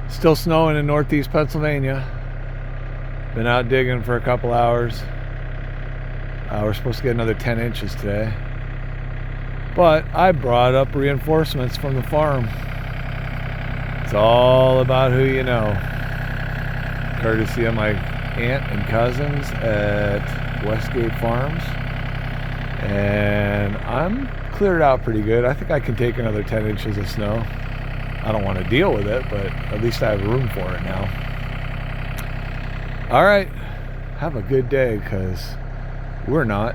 Still snowing in northeast Pennsylvania. Been out digging for a couple hours. We're supposed to get another 10 inches today. But I brought up reinforcements from the farm. It's all about who you know. Courtesy of my aunt and cousins at Westgate Farms. And I'm cleared out pretty good. I think I can take another 10 inches of snow. I don't want to deal with it, but at least I have room for it now. All right. Have a good day, because we're not.